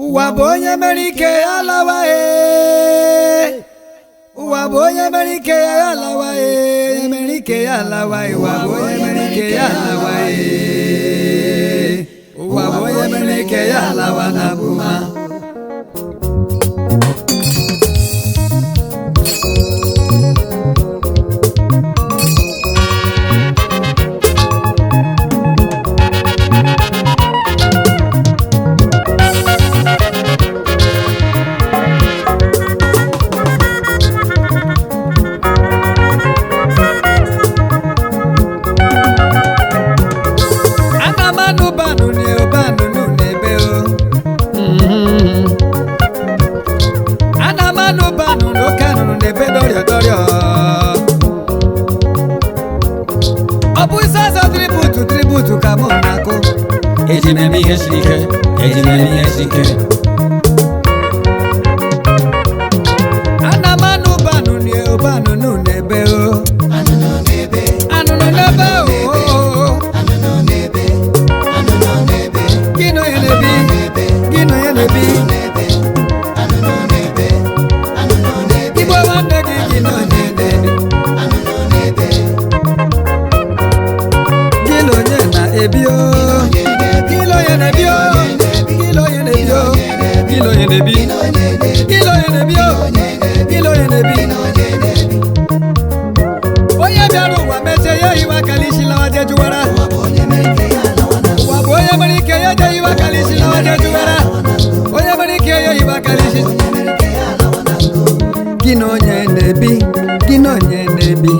Ụwa bụ onye mere ike ya alawa ụwa bụ onye mere ike ya alawa onye mere ike ya alawa ụwa bụ onye mere ike ya alawa ụwa bụ onye mere ike ya alawa na buma. Tributo Camonaco, Ejimemi Hesike, Ejimemi Hesike. Anamanu banu ni obanu no nebeo. Anu no nebe. Anu no nebeo. Anu no nebe. Anu no nebe. Gino yenebi. Gino yenebi. Anu no nebe. Anu no nebe. Ibo wande gino yenebi. Anu no nebe. Ebio, kilo yenebio, kilo yenebio, kilo yenebi, kilo yenebio, kilo yenebi. Oya biaru wa meche ya iwa kalishi la waje juwara. Wa boya marike ya je iwa kalishi la waje juwara. Oya marike ya iwa kalishi. Kino yenebi, kino yenebi.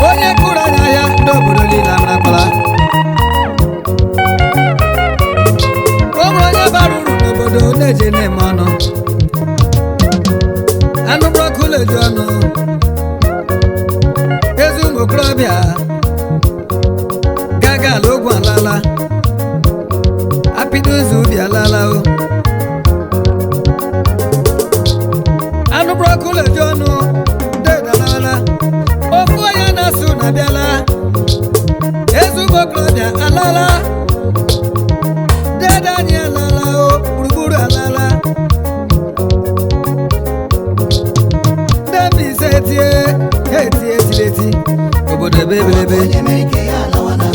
Onye kụrụ anya ya ndị obodo niile amarapala. O nwere onye bara uru n'obodo na-eji na-eme ọnụ. Anụ brọkụlụ eju ọnụ. Ezi ụmụ okorobịa gaga ala ogwu alala. Apịdo ụzọ ubi alala o. Anụ brọkụlụ eju ọnụ. Ofu onye na-asụ na-abịala. Ezigbo okorobịa alala. Dede anyị alala o, gburugburu alala. Dembise eti obodo ebelebe.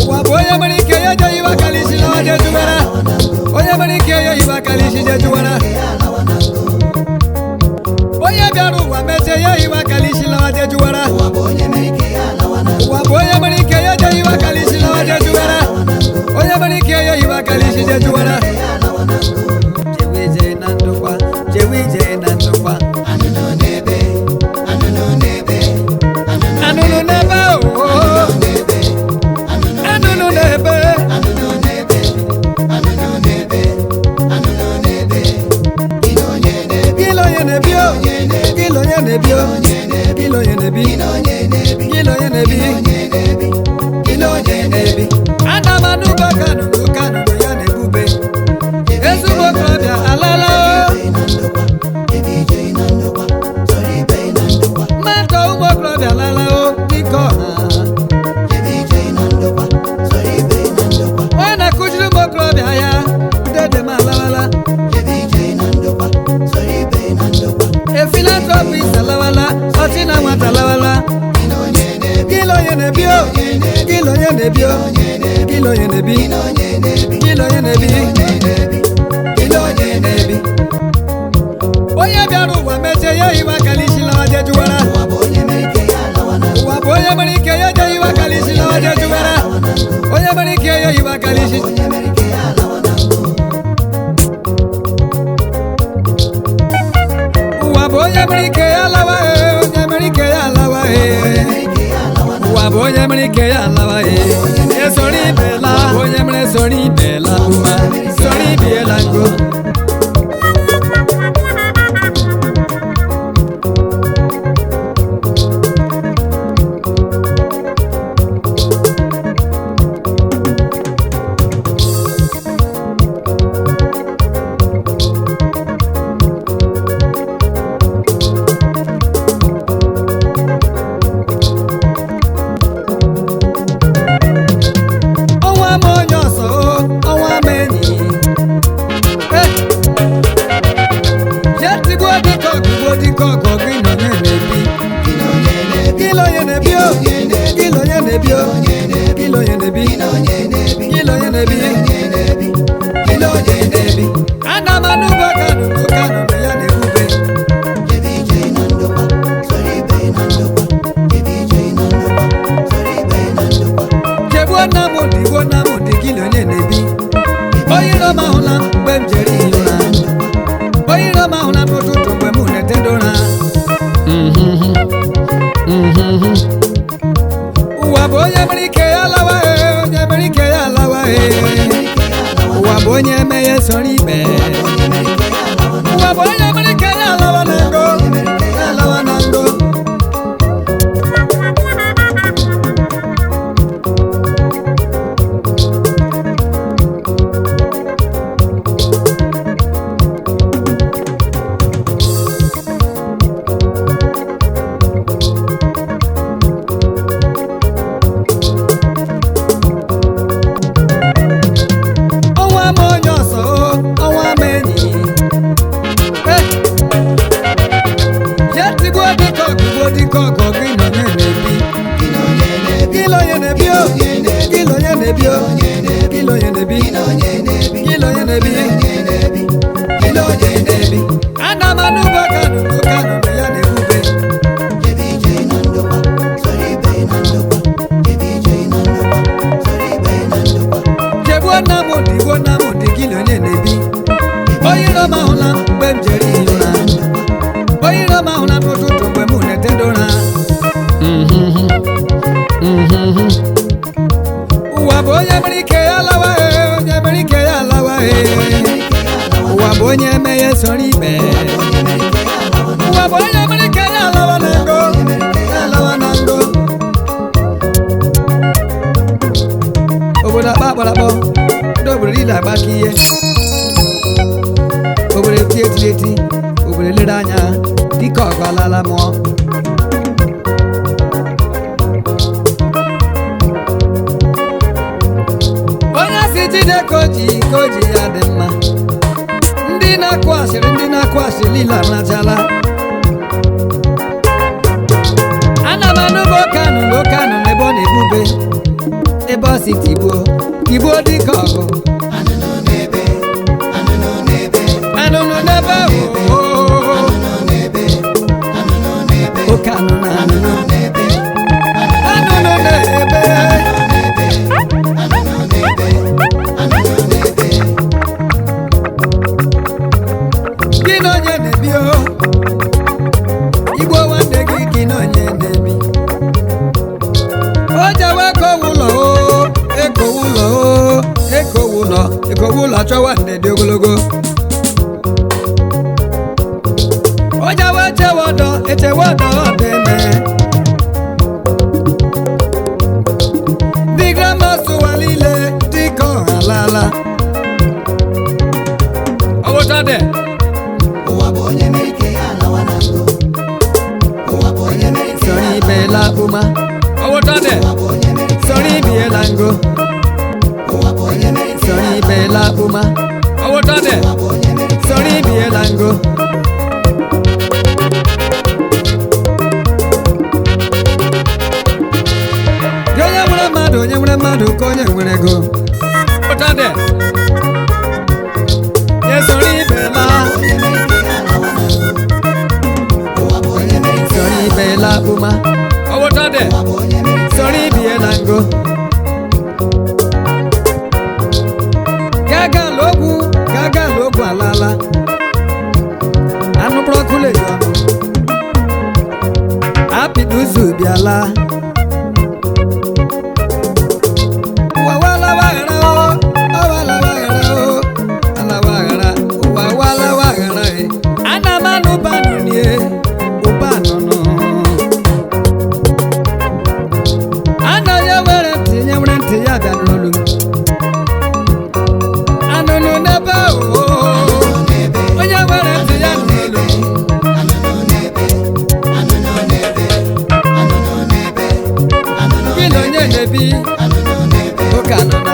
Ụwa bụ onye mere ike ya je iwa kalishi na waje juwara. Onye mere ike ya iwa kalishi je juwara. Onye bịara ụwa meche ya iwa kalishi na waje juwara. Ụwa bụ onye mere ike ya je iwa kalishi na waje juwara. Onye mere ike ya iwa kalishi je juwara. Jewije na ndokwa, jewije na ndokwa. Anu no nebe, anu no nebe, anu no nebe o. Anu no nebe, anu no nebe, anu no nebe, anu no nebe. Kilo yenebi, kilo yenebi o. Kilo yenebi o. Kilo yenebi, kilo yenebi, kilo yenebi. Anamanu bakanu kanu ya nebube. Ezigbo okorobịa alala o. Mmadụ ụmụ okorobịa alala o dịka ọha. Onye na-akụziri ụmụ okorobịa ya dede m alawala. Philanthropist alawala, ọtị na nwata alawala. Kilo yenebi o, kilo yenebi o, kilo yenebi, kilo yenebi, kilo yenebi. Onye bịara ụwa meche ya iwa kalishi la waje juwara. Ụwa bụ onye mere ike ya je iwa kalishi la waje juwara. Onye mere ike ya iwa kalishi. Ụwa bụ onye mere ike ya alawa onye mere ike ya alawa ụwa bụ onye mere ike ya alawa esori ibela onye mere sori ibela ụwa sori ibiela ngo. tigbuo dịka ọgụ gị nọ onye na-ebi gịla onye na-ebi o gịla onye na-ebi o gịla onye na-ebi gịla onye na-ebi gịla onye na-ebi ana m anụba kanụ na ya na-ebube chegbuo nna m dị gịla onye na-ebi onye iro m ahụla mgbe m jere ihe ụra onye iro m ahụla n'ụtụtụ mgbe m na-etedo ụra ụwa bụ onye mere ike ya lawa onye mere ike ya lawa ụwa bụ onye eme ya soro ibe ụwa bụ onye mere ike ya lawa na ngo ya lawa na ngo ụwa bụ onye mere ike ya lawa onye mere ike ya lawa ụwa bụ onye eme ya soro ibe ụwa bụ onye mere ike ya lawa na ngo ya lawa na ngo obodo akpa akparakpọ ndị obodo niile agbaka ihe obodo eti eti obodo lere anya dịka ọgụ alala mụọ jide ka o ji ya dị mma ndị na-akụ asịrị niile amachala ana m anụba oke anụ n'ebe ọ na-ebube ebe ọ si tigbuo dịka ọgụ anụnụ n'ebe oke anụnụ n'ebe gị na onye na-ebi igbo nwanne gị na onye na-ebi o jewe ekowe ụlọ chọwa nne dị ogologo o jewe echewe ọdọ ọdọ eme dị gramas ụwa niile dịka ọha lala ọwụcha dị sori ibela uma ọwụtade sori ibiela ngo sori ibela uma ọwụtade sori ibiela ngo gị onye nwere mmadụ ka onye nwere ego ọwụtade ye sori ibela sori ibela uma ọwụtade sori ibiela ngo gaga logwu alala anụ brọkụli dị ọnụ apịdị ụzọ bịala ana m anụ banụ nie ụba nụnụ anaghị nwere ntị ya bịa n'olu anụnụ n'ebe onye nwere ntị ya n'olu gị na onye na-ebi oke anụna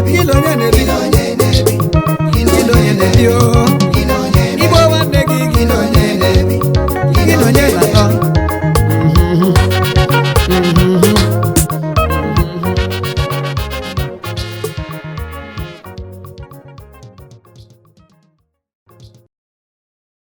gị na onye na-ebi na-ebi o